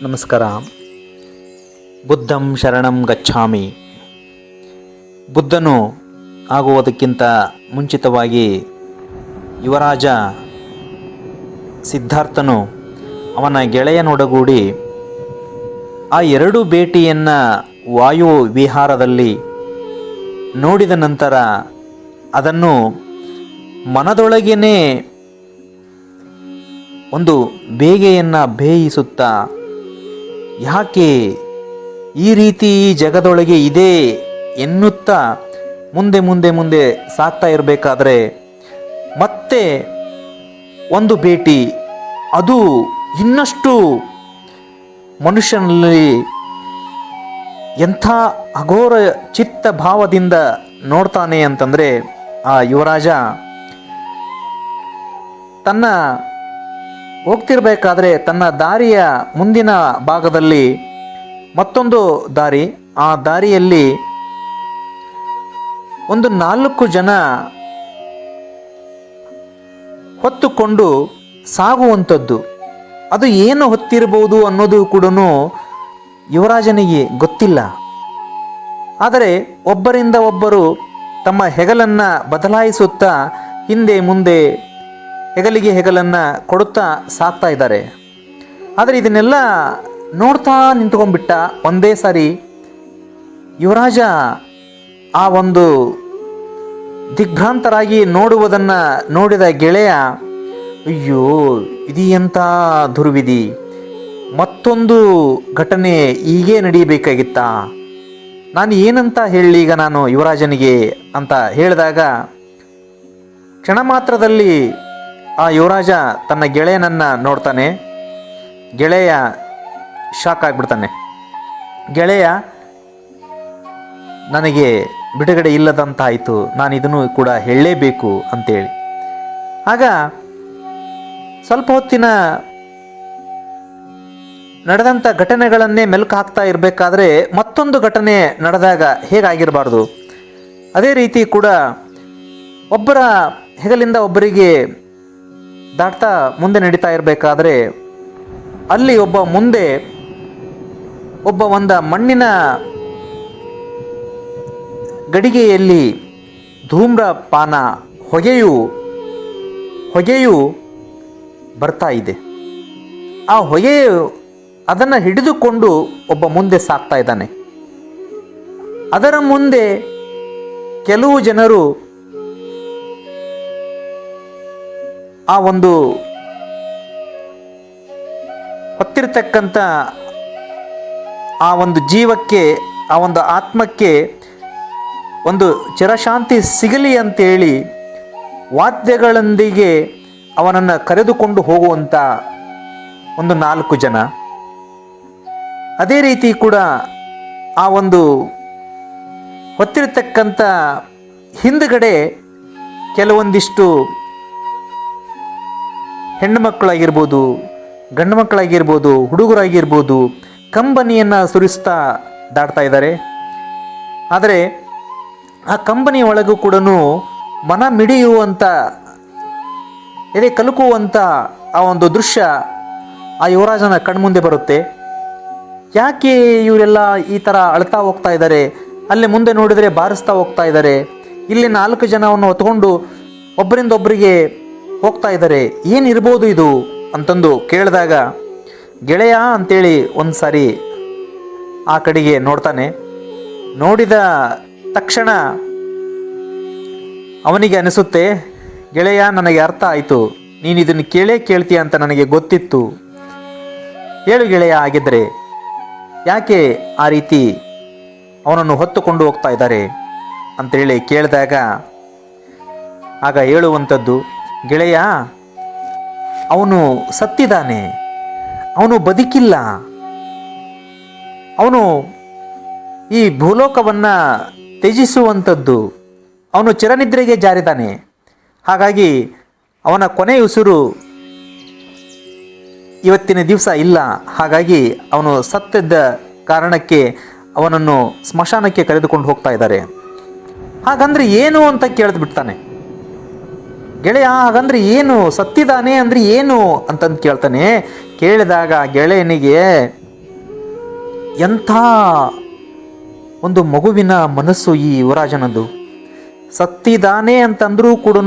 ನಮಸ್ಕಾರ. ಬುದ್ಧಂ ಶರಣಂ ಗಚ್ಛಾಮಿ. ಬುದ್ಧನು ಆಗುವುದಕ್ಕಿಂತ ಮುಂಚಿತವಾಗಿ ಯುವರಾಜ ಸಿದ್ಧಾರ್ಥನು ಅವನ ಗೆಳೆಯನೊಡಗೂಡಿ ಆ ಎರಡು ಭೇಟಿಯನ್ನು ವಾಯು ವಿಹಾರದಲ್ಲಿ ನೋಡಿದ ನಂತರ ಅದನ್ನು ಮನದೊಳಗೇನೆ ಒಂದು ಬೇಗೆಯನ್ನು ಬೇಯಿಸುತ್ತಾ, ಯಾಕೆ ಈ ರೀತಿ ಈ ಜಗದೊಳಗೆ ಇದೆ ಎನ್ನುತ್ತಾ ಮುಂದೆ ಮುಂದೆ ಮುಂದೆ ಸಾಗ್ತಾ ಇರಬೇಕಾದ್ರೆ ಮತ್ತೆ ಒಂದು ಭೇಟಿ, ಅದು ಇನ್ನಷ್ಟು ಮನುಷ್ಯನಲ್ಲಿ ಎಂಥ ಅಘೋರ ಚಿತ್ತ ಭಾವದಿಂದ ನೋಡ್ತಾನೆ ಅಂತಂದರೆ, ಆ ಯುವರಾಜ ತನ್ನ ಹೋಗ್ತಿರ್ಬೇಕಾದ್ರೆ ತನ್ನ ದಾರಿಯ ಮುಂದಿನ ಭಾಗದಲ್ಲಿ ಮತ್ತೊಂದು ದಾರಿ, ಆ ದಾರಿಯಲ್ಲಿ ಒಂದು 4 ಜನ ಹೊತ್ತುಕೊಂಡು ಸಾಗುವಂಥದ್ದು. ಅದು ಏನು ಹೊತ್ತಿರಬಹುದು ಅನ್ನೋದು ಕೂಡ ಯುವರಾಜನಿಗೆ ಗೊತ್ತಿಲ್ಲ. ಆದರೆ ಒಬ್ಬರಿಂದ ಒಬ್ಬರು ತಮ್ಮ ಹೆಗಲನ್ನು ಬದಲಾಯಿಸುತ್ತಾ ಹಿಂದೆ ಮುಂದೆ ಹೆಗಲಿಗೆ ಹೆಗಲನ್ನು ಕೊಡುತ್ತಾ ಸಾಕ್ತಾ ಇದ್ದಾರೆ. ಆದರೆ ಇದನ್ನೆಲ್ಲ ನೋಡ್ತಾ ನಿಂತ್ಕೊಂಡ್ಬಿಟ್ಟ ಒಂದೇ ಸಾರಿ ಯುವರಾಜ. ಆ ಒಂದು ದಿಗ್ಭ್ರಾಂತರಾಗಿ ನೋಡುವುದನ್ನು ನೋಡಿದ ಗೆಳೆಯ, ಅಯ್ಯೋ ಇದು ಎಂಥ ದುರ್ವಿಧಿ, ಮತ್ತೊಂದು ಘಟನೆ ಹೀಗೆ ನಡೀಬೇಕಾಗಿತ್ತಾ, ನಾನು ಏನಂತ ಹೇಳಲಿ ಈಗ ನಾನು ಯುವರಾಜನಿಗೆ ಅಂತ ಹೇಳಿದಾಗ, ಕ್ಷಣ ಮಾತ್ರದಲ್ಲಿ ಆ ಯುವರಾಜ ತನ್ನ ಗೆಳೆಯನನ್ನು ನೋಡ್ತಾನೆ. ಗೆಳೆಯ ಶಾಕ್ ಆಗಿಬಿಡ್ತಾನೆ. ಗೆಳೆಯ, ನನಗೆ ಬಿಡುಗಡೆ ಇಲ್ಲದಂತಾಯಿತು, ನಾನು ಇದನ್ನು ಕೂಡ ಹೇಳಲೇಬೇಕು ಅಂತೇಳಿ. ಆಗ ಸ್ವಲ್ಪ ಹೊತ್ತಿನ ನಡೆದಂಥ ಘಟನೆಗಳನ್ನೇ ಮೆಲುಕು ಹಾಕ್ತಾ ಇರಬೇಕಾದ್ರೆ ಮತ್ತೊಂದು ಘಟನೆ ನಡೆದಾಗ ಹೇಗಾಗಿರಬಾರ್ದು, ಅದೇ ರೀತಿ ಕೂಡ ಒಬ್ಬರ ಹೆಗಲಿಂದ ಒಬ್ಬರಿಗೆ ದಾಟ್ತಾ ಮುಂದೆ ನಡೀತಾ ಇರಬೇಕಾದ್ರೆ ಅಲ್ಲಿ ಮುಂದೆ ಒಂದು ಮಣ್ಣಿನ ಗಡಿಗೆಯಲ್ಲಿ ಧೂಮ್ರಪಾನ ಹೊಗೆಯು ಬರ್ತಾ ಇದೆ. ಆ ಹೊಗೆಯು ಅದನ್ನು ಹಿಡಿದುಕೊಂಡು ಒಬ್ಬ ಮುಂದೆ ಸಾಗ್ತಾ ಇದ್ದಾನೆ. ಅದರ ಮುಂದೆ ಕೆಲವು ಜನರು ಆ ಒಂದು ಹೊತ್ತಿರ್ತಕ್ಕಂಥ ಆ ಒಂದು ಜೀವಕ್ಕೆ, ಆ ಒಂದು ಆತ್ಮಕ್ಕೆ ಒಂದು ಚಿರಶಾಂತಿ ಸಿಗಲಿ ಅಂತೇಳಿ ವಾದ್ಯಗಳೊಂದಿಗೆ ಅವನನ್ನು ಕರೆದುಕೊಂಡು ಹೋಗುವಂಥ ಒಂದು 4 ಜನ. ಅದೇ ರೀತಿ ಕೂಡ ಆ ಒಂದು ಹೊತ್ತಿರತಕ್ಕಂಥ ಹಿಂದುಗಡೆ ಕೆಲವೊಂದಿಷ್ಟು ಹೆಣ್ಣು ಮಕ್ಕಳಾಗಿರ್ಬೋದು, ಗಂಡು ಮಕ್ಕಳಾಗಿರ್ಬೋದು, ಹುಡುಗರಾಗಿರ್ಬೋದು, ಕಂಬನಿಯನ್ನು ಸುರಿಸ್ತಾ ದಾಟ್ತಾ ಇದ್ದಾರೆ. ಆದರೆ ಆ ಕಂಬನಿ ಒಳಗೂ ಕೂಡ ಮನ ಮಿಡಿಯುವಂಥ, ಎದೆ ಕಲುಕುವಂಥ ಆ ಒಂದು ದೃಶ್ಯ ಆ ಯುವರಾಜನ ಕಣ್ಮುಂದೆ ಬರುತ್ತೆ. ಯಾಕೆ ಇವರೆಲ್ಲ ಈ ಥರ ಅಳ್ತಾ ಹೋಗ್ತಾ ಇದ್ದಾರೆ, ಅಲ್ಲಿ ಮುಂದೆ ನೋಡಿದರೆ ಬಾರಿಸ್ತಾ ಹೋಗ್ತಾ ಇದ್ದಾರೆ, ಇಲ್ಲಿ 4 ಜನವನ್ನು ಹೊತ್ಕೊಂಡು ಒಬ್ಬರಿಂದ ಒಬ್ಬರಿಗೆ ಹೋಗ್ತಾ ಇದ್ದಾರೆ, ಏನಿರ್ಬೋದು ಇದು ಅಂತಂದು ಕೇಳಿದಾಗ ಗೆಳೆಯ ಅಂತೇಳಿ ಒಂದು ಸಾರಿ ಆ ಕಡೆಗೆ ನೋಡ್ತಾನೆ. ನೋಡಿದ ತಕ್ಷಣ ಅವನಿಗೆ ಅನಿಸುತ್ತೆ, ಗೆಳೆಯ ನನಗೆ ಅರ್ಥ ಆಯಿತು, ನೀನು ಇದನ್ನು ಕೇಳ್ತೀಯ ಅಂತ ನನಗೆ ಗೊತ್ತಿತ್ತು, ಹೇಳು ಗೆಳೆಯ, ಆಗಿದ್ದರೆ ಯಾಕೆ ಆ ರೀತಿ ಅವನನ್ನು ಹೊತ್ತುಕೊಂಡು ಹೋಗ್ತಾ ಇದ್ದಾರೆ ಅಂತೇಳಿ ಕೇಳಿದಾಗ ಆಗ ಹೇಳುವಂಥದ್ದು, ಗೆಳೆಯ ಅವನು ಸತ್ತಿದ್ದಾನೆ, ಅವನು ಬದುಕಿಲ್ಲ, ಅವನು ಈ ಭೂಲೋಕವನ್ನು ತ್ಯಜಿಸುವಂಥದ್ದು, ಅವನು ಚಿರನಿದ್ರೆಗೆ ಜಾರಿದ್ದಾನೆ. ಹಾಗಾಗಿ ಅವನ ಕೊನೆಯ ಉಸಿರು ಇವತ್ತಿನ ದಿವಸ ಇಲ್ಲ. ಹಾಗಾಗಿ ಅವನು ಸತ್ತಿದ್ದ ಕಾರಣಕ್ಕೆ ಅವನನ್ನು ಸ್ಮಶಾನಕ್ಕೆ ಕರೆದುಕೊಂಡು ಹೋಗ್ತಾ ಇದ್ದಾರೆ. ಹಾಗಂದ್ರೆ ಏನು ಅಂತ ಕೇಳಿದು ಬಿಡ್ತಾನೆ. ಗೆಳೆಯ ಹಾಗಂದ್ರೆ ಏನು, ಸತ್ತಿದ್ದಾನೆ ಅಂದರೆ ಏನು ಅಂತಂದು ಕೇಳ್ತಾನೆ. ಕೇಳಿದಾಗ ಗೆಳೆಯನಿಗೆ ಎಂಥ ಒಂದು ಮಗುವಿನ ಮನಸ್ಸು ಈ ಯುವರಾಜನದು. ಸತ್ತಿದ್ದಾನೆ ಅಂತಂದ್ರೂ ಕೂಡ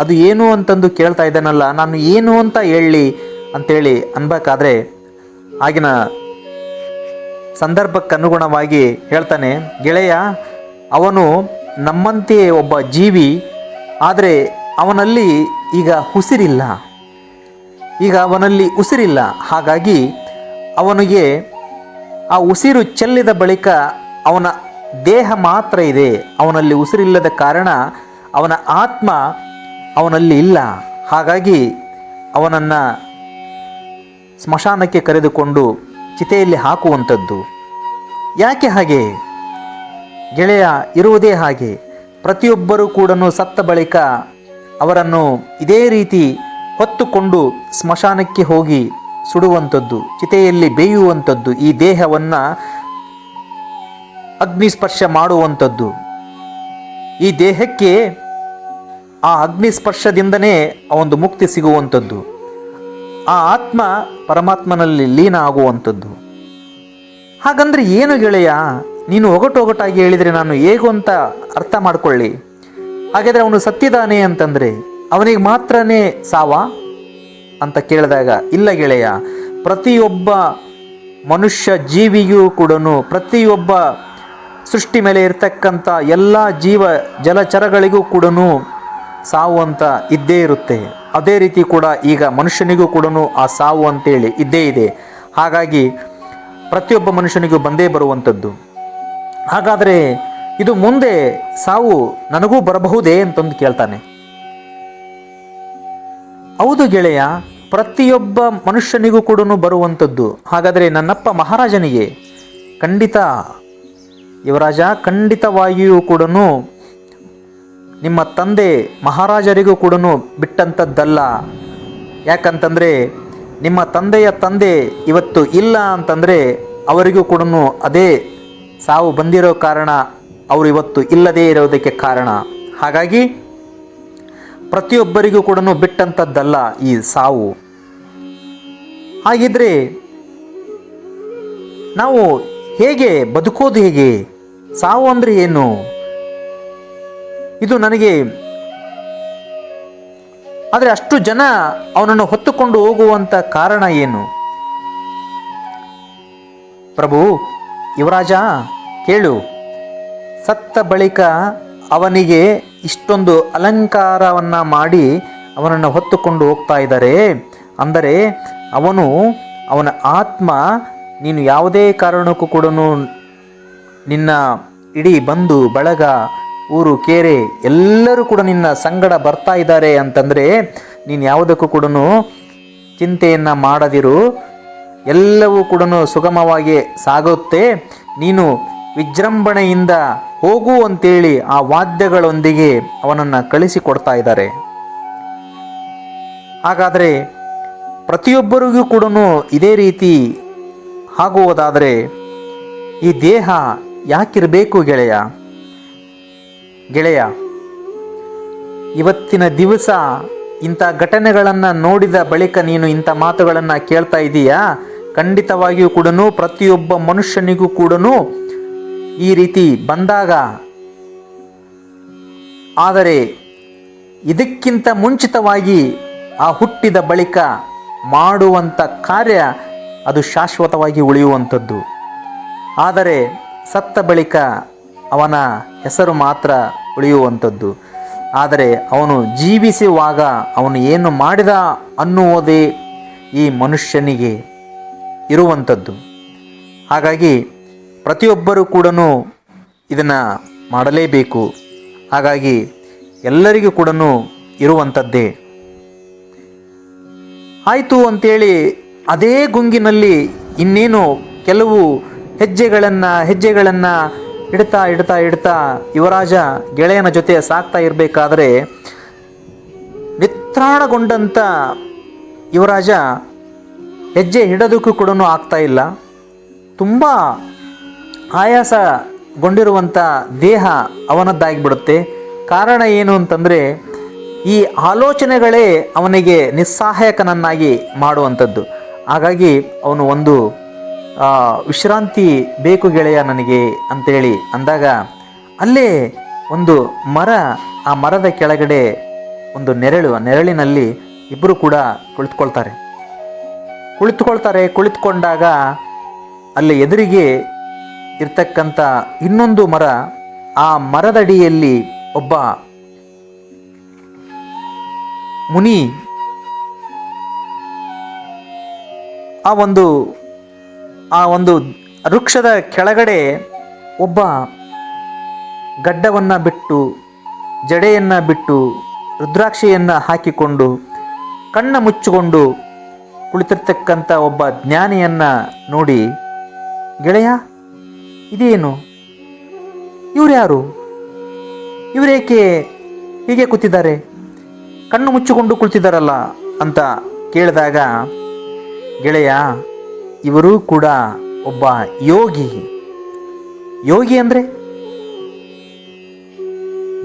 ಅದು ಏನು ಅಂತಂದು ಕೇಳ್ತಾ ಇದ್ದಾನಲ್ಲ, ನಾನು ಏನು ಅಂತ ಹೇಳಲಿ ಅಂತೇಳಿ ಅನ್ಬೇಕಾದ್ರೆ ಆಗಿನ ಸಂದರ್ಭಕ್ಕನುಗುಣವಾಗಿ ಹೇಳ್ತಾನೆ, ಗೆಳೆಯ, ಅವನು ನಮ್ಮಂತೆಯೇ ಒಬ್ಬ ಜೀವಿ, ಆದರೆ ಅವನಲ್ಲಿ ಈಗ ಉಸಿರಿಲ್ಲ. ಹಾಗಾಗಿ ಅವನಿಗೆ ಆ ಉಸಿರು ಚೆಲ್ಲಿದ ಬಳಿಕ ಅವನ ದೇಹ ಮಾತ್ರ ಇದೆ, ಅವನಲ್ಲಿ ಉಸಿರಿಲ್ಲದ ಕಾರಣ ಅವನ ಆತ್ಮ ಅವನಲ್ಲಿ ಇಲ್ಲ. ಹಾಗಾಗಿ ಅವನನ್ನು ಸ್ಮಶಾನಕ್ಕೆ ಕರೆದುಕೊಂಡು ಚಿತೆಯಲ್ಲಿ ಹಾಕುವಂಥದ್ದು. ಯಾಕೆ ಹಾಗೆ ಗೆಳೆಯ? ಇರುವುದೇ ಹಾಗೆ. ಪ್ರತಿಯೊಬ್ಬರೂ ಕೂಡ ಸತ್ತ ಬಳಿಕ ಅವರನ್ನು ಇದೇ ರೀತಿ ಹೊತ್ತುಕೊಂಡು ಸ್ಮಶಾನಕ್ಕೆ ಹೋಗಿ ಸುಡುವಂಥದ್ದು, ಚಿತೆಯಲ್ಲಿ ಬೇಯುವಂಥದ್ದು, ಈ ದೇಹವನ್ನು ಅಗ್ನಿಸ್ಪರ್ಶ ಮಾಡುವಂಥದ್ದು. ಈ ದೇಹಕ್ಕೆ ಆ ಅಗ್ನಿಸ್ಪರ್ಶದಿಂದನೇ ಒಂದು ಮುಕ್ತಿ ಸಿಗುವಂಥದ್ದು, ಆ ಆತ್ಮ ಪರಮಾತ್ಮನಲ್ಲಿ ಲೀನ ಆಗುವಂಥದ್ದು. ಹಾಗಂದ್ರೆ ಏನು ಗೆಳೆಯ? ನೀನು ಒಗಟೊಗಟಾಗಿ ಹೇಳಿದರೆ ನಾನು ಹೇಗೂ ಅಂತ ಅರ್ಥ ಮಾಡಿಕೊಳ್ಳಿ. ಹಾಗಾದರೆ ಅವನು ಸತ್ತಿದ್ದಾನೆ ಅಂತಂದರೆ ಅವನಿಗೆ ಮಾತ್ರನೇ ಸಾವ ಅಂತ ಕೇಳಿದಾಗ, ಇಲ್ಲ ಗೆಳೆಯ, ಪ್ರತಿಯೊಬ್ಬ ಮನುಷ್ಯ ಜೀವಿಯೂ ಕೂಡ, ಪ್ರತಿಯೊಬ್ಬ ಸೃಷ್ಟಿ ಮೇಲೆ ಇರ್ತಕ್ಕಂಥ ಎಲ್ಲ ಜೀವ ಜಲಚರಗಳಿಗೂ ಕೂಡ ಸಾವು ಅಂತ ಇದ್ದೇ ಇರುತ್ತೆ. ಅದೇ ರೀತಿ ಕೂಡ ಈಗ ಮನುಷ್ಯನಿಗೂ ಕೂಡ ಆ ಸಾವು ಅಂತೇಳಿ ಇದ್ದೇ ಇದೆ. ಹಾಗಾಗಿ ಪ್ರತಿಯೊಬ್ಬ ಮನುಷ್ಯನಿಗೂ ಬಂದೇ ಬರುವಂಥದ್ದು. ಹಾಗಾದರೆ ಇದು ಮುಂದೆ ಸಾವು ನನಗೂ ಬರಬಹುದೇ ಅಂತಂದು ಕೇಳ್ತಾನೆ. ಹೌದು ಗೆಳೆಯ, ಪ್ರತಿಯೊಬ್ಬ ಮನುಷ್ಯನಿಗೂ ಕೂಡ ಬರುವಂಥದ್ದು. ಹಾಗಾದರೆ ನನ್ನಪ್ಪ ಮಹಾರಾಜನಿಗೆ ಖಂಡಿತ ಯುವರಾಜ, ಖಂಡಿತವಾಗಿಯೂ ಕೂಡ ನಿಮ್ಮ ತಂದೆ ಮಹಾರಾಜರಿಗೂ ಕೂಡ ಬಿಟ್ಟಂಥದ್ದಲ್ಲ. ಯಾಕಂತಂದರೆ ನಿಮ್ಮ ತಂದೆಯ ತಂದೆ ಇವತ್ತು ಇಲ್ಲ ಅಂತಂದರೆ ಅವರಿಗೂ ಕೂಡ ಅದೇ ಸಾವು ಬಂದಿರೋ ಕಾರಣ, ಅವರು ಇವತ್ತು ಇಲ್ಲದೇ ಇರೋದಕ್ಕೆ ಕಾರಣ. ಹಾಗಾಗಿ ಪ್ರತಿಯೊಬ್ಬರಿಗೂ ಕೂಡ ಬಿಟ್ಟಂಥದ್ದಲ್ಲ ಈ ಸಾವು. ಹಾಗಿದ್ರೆ ನಾವು ಹೇಗೆ ಬದುಕೋದು? ಹೇಗೆ? ಸಾವು ಅಂದರೆ ಏನು? ಇದು ನನಗೆ, ಆದರೆ ಅಷ್ಟು ಜನ ಅವನನ್ನು ಹೊತ್ತುಕೊಂಡು ಹೋಗುವಂಥ ಕಾರಣ ಏನು? ಪ್ರಭು, ಯುವರಾಜ ಕೇಳು, ಸತ್ತ ಬಳಿಕ ಅವನಿಗೆ ಇಷ್ಟೊಂದು ಅಲಂಕಾರವನ್ನು ಮಾಡಿ ಅವನನ್ನು ಹೊತ್ತುಕೊಂಡು ಹೋಗ್ತಾ ಇದ್ದಾರೆ ಅಂದರೆ ಅವನ ಆತ್ಮ, ನೀನು ಯಾವುದೇ ಕಾರಣಕ್ಕೂ ಕೂಡ ನಿನ್ನ ಇಡೀ ಬಂಧು ಬಳಗ, ಊರು ಕೇರೆ ಎಲ್ಲರೂ ಕೂಡ ನಿನ್ನ ಸಂಗಡ ಬರ್ತಾ ಇದ್ದಾರೆ ಅಂತಂದರೆ ನೀನು ಯಾವುದಕ್ಕೂ ಕೂಡ ಚಿಂತೆಯನ್ನು ಮಾಡದಿರು. ಎಲ್ಲವೂ ಕೂಡ ಸುಗಮವಾಗಿ ಸಾಗುತ್ತೆ. ನೀನು ವಿಜೃಂಭಣೆಯಿಂದ ಹೋಗು ಅಂತೇಳಿ ಆ ವಾದ್ಯಗಳೊಂದಿಗೆ ಅವನನ್ನು ಕಳಿಸಿಕೊಡ್ತಾ ಇದ್ದಾರೆ. ಹಾಗಾದರೆ ಪ್ರತಿಯೊಬ್ಬರಿಗೂ ಕೂಡ ಇದೇ ರೀತಿ ಆಗುವುದಾದರೆ ಈ ದೇಹ ಯಾಕಿರಬೇಕು ಗೆಳೆಯ? ಇವತ್ತಿನ ದಿವಸ ಇಂಥ ಘಟನೆಗಳನ್ನು ನೋಡಿದ ಬಳಿಕ ನೀನು ಇಂಥ ಮಾತುಗಳನ್ನು ಕೇಳ್ತಾ ಇದೀಯಾ? ಖಂಡಿತವಾಗಿಯೂ ಕೂಡ ಪ್ರತಿಯೊಬ್ಬ ಮನುಷ್ಯನಿಗೂ ಕೂಡ ಈ ರೀತಿ ಬಂದಾಗ, ಆದರೆ ಇದಕ್ಕಿಂತ ಮುಂಚಿತವಾಗಿ ಆ ಹುಟ್ಟಿದ ಬಳಿಕ ಮಾಡುವಂಥ ಕಾರ್ಯ ಅದು ಶಾಶ್ವತವಾಗಿ ಉಳಿಯುವಂಥದ್ದು. ಆದರೆ ಸತ್ತ ಬಳಿಕ ಅವನ ಹೆಸರು ಮಾತ್ರ ಉಳಿಯುವಂಥದ್ದು. ಆದರೆ ಅವನು ಜೀವಿಸುವಾಗ ಅವನು ಏನು ಮಾಡಿದ ಅನ್ನುವುದೇ ಈ ಮನುಷ್ಯನಿಗೆ ಇರುವಂಥದ್ದು. ಹಾಗಾಗಿ ಪ್ರತಿಯೊಬ್ಬರೂ ಕೂಡ ಇದನ್ನು ಮಾಡಲೇಬೇಕು. ಹಾಗಾಗಿ ಎಲ್ಲರಿಗೂ ಕೂಡ ಇರುವಂಥದ್ದೇ. ಆಯಿತು ಅಂಥೇಳಿ ಅದೇ ಗುಂಗಿನಲ್ಲಿ ಇನ್ನೇನು ಕೆಲವು ಹೆಜ್ಜೆಗಳನ್ನು ಇಡ್ತಾ ಯುವರಾಜ ಗೆಳೆಯನ ಜೊತೆ ಸಾಕ್ತಾ ಇರಬೇಕಾದ್ರೆ ನಿತ್ರಾಣಗೊಂಡಂಥ ಯುವರಾಜ ಹೆಜ್ಜೆ ಹಿಡೋದಕ್ಕೂ ಕೂಡ ಆಗ್ತಾ ಇಲ್ಲ. ತುಂಬ ಆಯಾಸಗೊಂಡಿರುವಂಥ ದೇಹ ಅವನದ್ದಾಗಿಬಿಡುತ್ತೆ. ಕಾರಣ ಏನು ಅಂತಂದರೆ ಈ ಆಲೋಚನೆಗಳೇ ಅವನಿಗೆ ನಿಸ್ಸಹಾಯಕನನ್ನಾಗಿ ಮಾಡುವಂಥದ್ದು. ಹಾಗಾಗಿ ಅವನು ಒಂದು ವಿಶ್ರಾಂತಿ ಬೇಕು ಗೆಳೆಯ ನನಗೆ ಅಂತೇಳಿ ಅಂದಾಗ ಅಲ್ಲೇ ಒಂದು ಮರ, ಆ ಮರದ ಕೆಳಗಡೆ ಒಂದು ನೆರಳಿನಲ್ಲಿ ಇಬ್ಬರು ಕೂಡ ಕುಳಿತುಕೊಂಡಾಗ ಅಲ್ಲಿ ಎದುರಿಗೆ ಇರ್ತಕ್ಕಂಥ ಇನ್ನೊಂದು ಮರ, ಆ ಮರದಡಿಯಲ್ಲಿ ಒಬ್ಬ ಮುನಿ ಆ ಒಂದು ವೃಕ್ಷದ ಕೆಳಗಡೆ ಒಬ್ಬ ಗಡ್ಡವನ್ನು ಬಿಟ್ಟು, ಜಡೆಯನ್ನು ಬಿಟ್ಟು, ರುದ್ರಾಕ್ಷಿಯನ್ನು ಹಾಕಿಕೊಂಡು, ಕಣ್ಣು ಮುಚ್ಚಿಕೊಂಡು ಕುಳಿತಿರ್ತಕ್ಕಂಥ ಒಬ್ಬ ಜ್ಞಾನಿಯನ್ನು ನೋಡಿ, ಗೆಳೆಯ ಇದೇನು, ಇವರ್ಯಾರು, ಇವರೇಕೆ ಹೀಗೆ ಕೂತಿದ್ದಾರೆ, ಕಣ್ಣು ಮುಚ್ಚಿಕೊಂಡು ಕುಳಿತಿದ್ದಾರಲ್ಲ ಅಂತ ಕೇಳಿದಾಗ, ಗೆಳೆಯ ಇವರು ಕೂಡ ಒಬ್ಬ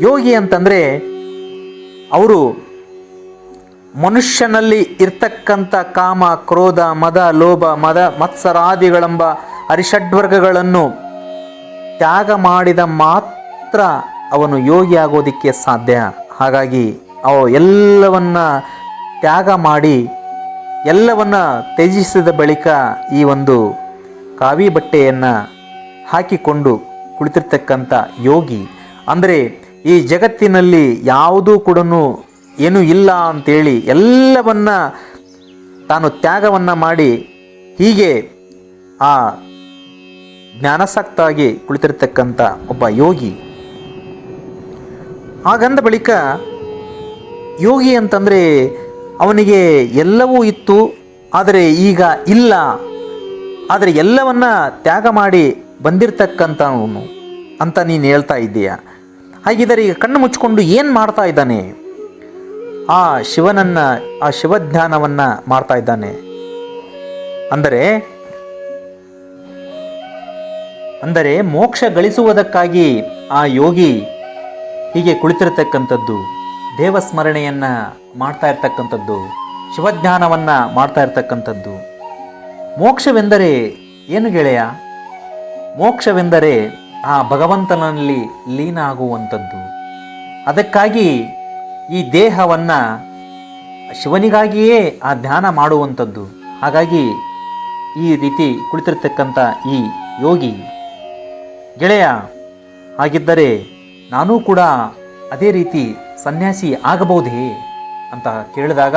ಯೋಗಿ ಅಂತಂದರೆ ಅವರು ಮನುಷ್ಯನಲ್ಲಿ ಇರ್ತಕ್ಕಂಥ ಕಾಮ, ಕ್ರೋಧ, ಮದ, ಲೋಭ, ಮತ್ಸರಾದಿಗಳೆಂಬ ಹರಿಷಡ್ವರ್ಗಗಳನ್ನು ತ್ಯಾಗ ಮಾಡಿದ ಮಾತ್ರ ಅವನು ಯೋಗಿ ಆಗೋದಕ್ಕೆ ಸಾಧ್ಯ. ಹಾಗಾಗಿ ಅವು ಎಲ್ಲವನ್ನ ತ್ಯಾಗ ಮಾಡಿ ಎಲ್ಲವನ್ನ ತ್ಯಜಿಸಿದ ಬಳಿಕ ಈ ಒಂದು ಕಾವಿ ಬಟ್ಟೆಯನ್ನು ಹಾಕಿಕೊಂಡು ಕುಳಿತಿರ್ತಕ್ಕಂಥ ಯೋಗಿ ಅಂದರೆ ಈ ಜಗತ್ತಿನಲ್ಲಿ ಯಾವುದೂ ಕೂಡ ಏನೂ ಇಲ್ಲ ಅಂತೇಳಿ ಎಲ್ಲವನ್ನ ತಾನು ತ್ಯಾಗವನ್ನು ಮಾಡಿ ಹೀಗೆ ಆ ಜ್ಞಾನಾಸಕ್ತಾಗಿ ಕುಳಿತಿರ್ತಕ್ಕಂಥ ಒಬ್ಬ ಯೋಗಿ. ಹಾಗಂದ ಬಳಿಕ ಯೋಗಿ ಅಂತಂದರೆ ಅವನಿಗೆ ಎಲ್ಲವೂ ಇತ್ತು, ಆದರೆ ಈಗ ಇಲ್ಲ, ಆದರೆ ಎಲ್ಲವನ್ನ ತ್ಯಾಗ ಮಾಡಿ ಬಂದಿರತಕ್ಕಂಥವನು ಅಂತ ನೀನು ಹೇಳ್ತಾ ಇದ್ದೀಯ. ಹಾಗಿದ್ದರೆ ಈಗ ಕಣ್ಣು ಮುಚ್ಚಿಕೊಂಡು ಏನು ಮಾಡ್ತಾ ಇದ್ದಾನೆ? ಆ ಶಿವಧ್ಯಾನವನ್ನು ಮಾಡ್ತಾ ಇದ್ದಾನೆ. ಅಂದರೆ ಮೋಕ್ಷ ಗಳಿಸುವುದಕ್ಕಾಗಿ ಆ ಯೋಗಿ ಹೀಗೆ ಕುಳಿತಿರ್ತಕ್ಕಂಥದ್ದು, ದೇವಸ್ಮರಣೆಯನ್ನು ಮಾಡ್ತಾ ಇರ್ತಕ್ಕಂಥದ್ದು, ಶಿವಧ್ಯಾನವನ್ನು ಮಾಡ್ತಾ ಇರ್ತಕ್ಕಂಥದ್ದು. ಮೋಕ್ಷವೆಂದರೆ ಏನು ಗೆಳೆಯ? ಮೋಕ್ಷವೆಂದರೆ ಆ ಭಗವಂತನಲ್ಲಿ ಲೀನ ಆಗುವಂಥದ್ದು. ಅದಕ್ಕಾಗಿ ಈ ದೇಹವನ್ನು ಶಿವನಿಗಾಗಿಯೇ ಆ ಧ್ಯಾನ ಮಾಡುವಂಥದ್ದು. ಹಾಗಾಗಿ ಈ ರೀತಿ ಕುಳಿತಿರ್ತಕ್ಕಂಥ ಈ ಯೋಗಿ. ಗೆಳೆಯ, ಹಾಗಿದ್ದರೆ ನಾನೂ ಕೂಡ ಅದೇ ರೀತಿ ಸನ್ಯಾಸಿ ಆಗಬಹುದೇ ಅಂತ ಕೇಳಿದಾಗ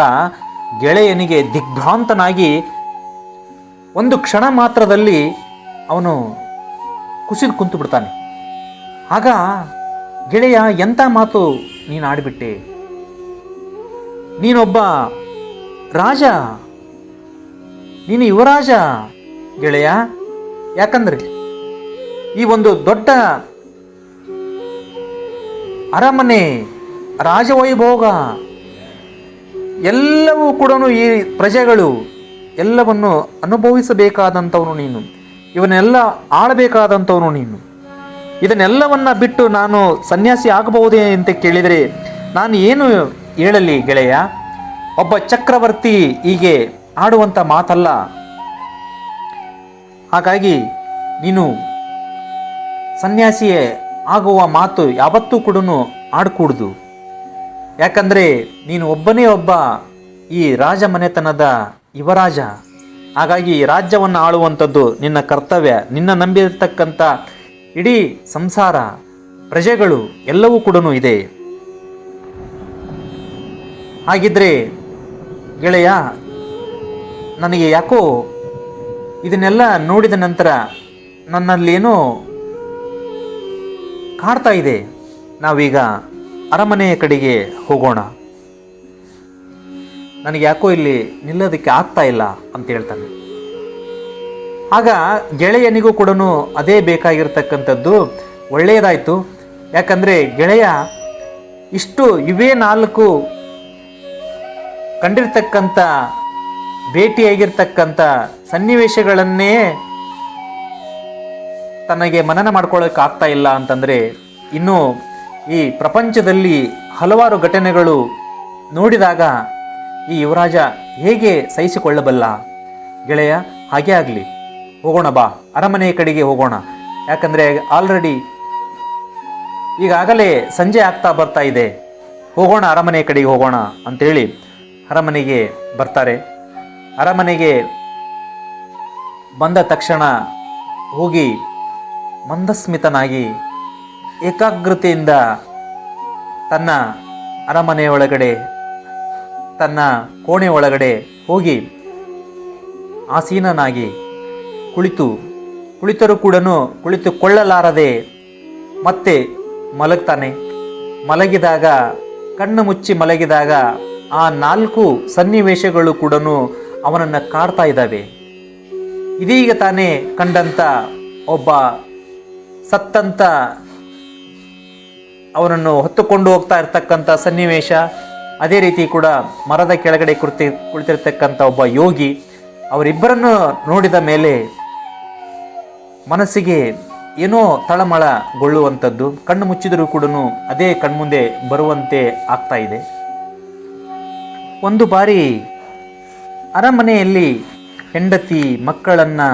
ಗೆಳೆಯನಿಗೆ ದಿಗ್ಭ್ರಾಂತನಾಗಿ ಒಂದು ಕ್ಷಣ ಮಾತ್ರದಲ್ಲಿ ಅವನು ಕುಸಿದು ಕುಂತು ಬಿಡ್ತಾನೆ. ಆಗ ಗೆಳೆಯ, ಎಂಥ ಮಾತು ನೀನು ಆಡಿಬಿಟ್ಟೆ, ನೀನೊಬ್ಬ ರಾಜ, ನೀನು ಯುವರಾಜ ಗೆಳೆಯ. ಯಾಕಂದ್ರೆ ಈ ಒಂದು ದೊಡ್ಡ ಅರಮನೆ, ರಾಜವೈಭೋಗ ಎಲ್ಲವೂ ಕೂಡ ಈ ಪ್ರಜೆಗಳು ಎಲ್ಲವನ್ನು ಅನುಭವಿಸಬೇಕಾದಂಥವನು ನೀನು, ಇವನ್ನೆಲ್ಲ ಆಳಬೇಕಾದಂಥವನು ನೀನು. ಇದನ್ನೆಲ್ಲವನ್ನ ಬಿಟ್ಟು ನಾನು ಸನ್ಯಾಸಿ ಆಗಬಹುದೇ ಅಂತ ಕೇಳಿದರೆ ನಾನು ಏನು ಹೇಳಲಿ ಗೆಳೆಯ? ಒಬ್ಬ ಚಕ್ರವರ್ತಿ ಹೀಗೆ ಆಡುವಂಥ ಮಾತಲ್ಲ. ಹಾಗಾಗಿ ನೀನು ಸನ್ಯಾಸಿಯೇ ಆಗುವ ಮಾತು ಯಾವತ್ತೂ ಕೂಡ ಆಡಕೂಡ್ದು. ಯಾಕಂದರೆ ನೀನು ಒಬ್ಬನೇ ಒಬ್ಬ ಈ ರಾಜಮನೆತನದ ಯುವರಾಜ. ಹಾಗಾಗಿ ರಾಜ್ಯವನ್ನು ಆಳುವಂಥದ್ದು ನಿನ್ನ ಕರ್ತವ್ಯ. ನಿನ್ನ ನಂಬಿರತಕ್ಕಂಥ ಇಡೀ ಸಂಸಾರ, ಪ್ರಜೆಗಳು ಎಲ್ಲವೂ ಕೂಡ ಇದೆ. ಹಾಗಿದ್ರೆ ಗೆಳೆಯ, ನನಗೆ ಯಾಕೋ ಇದನ್ನೆಲ್ಲ ನೋಡಿದ ನಂತರ ನನ್ನಲ್ಲೇನೋ ಕಾಡ್ತಾ ಇದೆ. ನಾವೀಗ ಅರಮನೆಯ ಕಡೆಗೆ ಹೋಗೋಣ, ನನಗೆ ಯಾಕೋ ಇಲ್ಲಿ ನಿಲ್ಲೋದಕ್ಕೆ ಆಗ್ತಾ ಇಲ್ಲ ಅಂತ ಹೇಳ್ತಾನೆ. ಆಗ ಗೆಳೆಯನಿಗೂ ಕೂಡ ಅದೇ ಬೇಕಾಗಿರ್ತಕ್ಕಂಥದ್ದು. ಒಳ್ಳೆಯದಾಯಿತು, ಯಾಕಂದರೆ ಗೆಳೆಯ ಇಷ್ಟು ಇವೇ 4 ಕಂಡಿರ್ತಕ್ಕಂಥ ಭೇಟಿಯಾಗಿರ್ತಕ್ಕಂಥ ಸನ್ನಿವೇಶಗಳನ್ನೇ ತನಗೆ ಮನನ ಮಾಡ್ಕೊಳ್ಳೋಕೆ ಆಗ್ತಾ ಇಲ್ಲ ಅಂತಂದರೆ ಇನ್ನು ಈ ಪ್ರಪಂಚದಲ್ಲಿ ಹಲವಾರು ಘಟನೆಗಳು ನೋಡಿದಾಗ ಈ ಯುವರಾಜ ಹೇಗೆ ಸಹಿಸಿಕೊಳ್ಳಬಲ್ಲ? ಗೆಳೆಯ, ಹಾಗೇ ಆಗಲಿ. ಹೋಗೋಣ ಬಾ, ಅರಮನೆಯ ಕಡೆಗೆ ಹೋಗೋಣ. ಯಾಕಂದರೆ ಆಲ್ರೆಡಿ ಈಗಾಗಲೇ ಸಂಜೆ ಆಗ್ತಾ ಬರ್ತಾ ಇದೆ, ಹೋಗೋಣ ಅರಮನೆಯ ಕಡೆಗೆ ಹೋಗೋಣ ಅಂಥೇಳಿ ಅರಮನೆಗೆ ಬರ್ತಾರೆ. ಅರಮನೆಗೆ ಬಂದ ತಕ್ಷಣ ಹೋಗಿ ಮಂದಸ್ಮಿತನಾಗಿ ಏಕಾಗ್ರತೆಯಿಂದ ತನ್ನ ಅರಮನೆಯೊಳಗಡೆ, ತನ್ನ ಕೋಣೆ ಒಳಗಡೆ ಹೋಗಿ ಆಸೀನನಾಗಿ ಕುಳಿತರೂ ಕೂಡ ಕುಳಿತುಕೊಳ್ಳಲಾರದೆ ಮತ್ತೆ ಮಲಗ್ತಾನೆ. ಮಲಗಿದಾಗ, ಕಣ್ಣು ಮುಚ್ಚಿ ಮಲಗಿದಾಗ ಆ 4 ಸನ್ನಿವೇಶಗಳು ಕೂಡ ಅವನನ್ನು ಕಾಡ್ತಾ ಇದ್ದಾವೆ. ಇದೀಗ ತಾನೇ ಕಂಡಂಥ ಒಬ್ಬ ಸತ್ತಂತ ಅವನನ್ನು ಹೊತ್ತುಕೊಂಡು ಹೋಗ್ತಾ ಇರ್ತಕ್ಕಂಥ ಸನ್ನಿವೇಶ, ಅದೇ ರೀತಿ ಕೂಡ ಮರದ ಕೆಳಗಡೆ ಕುಳಿತಿರ್ತಕ್ಕಂಥ ಒಬ್ಬ ಯೋಗಿ, ಅವರಿಬ್ಬರನ್ನು ನೋಡಿದ ಮೇಲೆ ಮನಸ್ಸಿಗೆ ಏನೋ ತಳಮಳಗೊಳ್ಳುವಂಥದ್ದು, ಕಣ್ಣು ಮುಚ್ಚಿದರೂ ಕೂಡ ಅದೇ ಕಣ್ಮುಂದೆ ಬರುವಂತೆ ಆಗ್ತಾ ಇದೆ. ಒಂದು ಬಾರಿ ಅರಮನೆಯಲ್ಲಿ ಹೆಂಡತಿ ಮಕ್ಕಳನ್ನು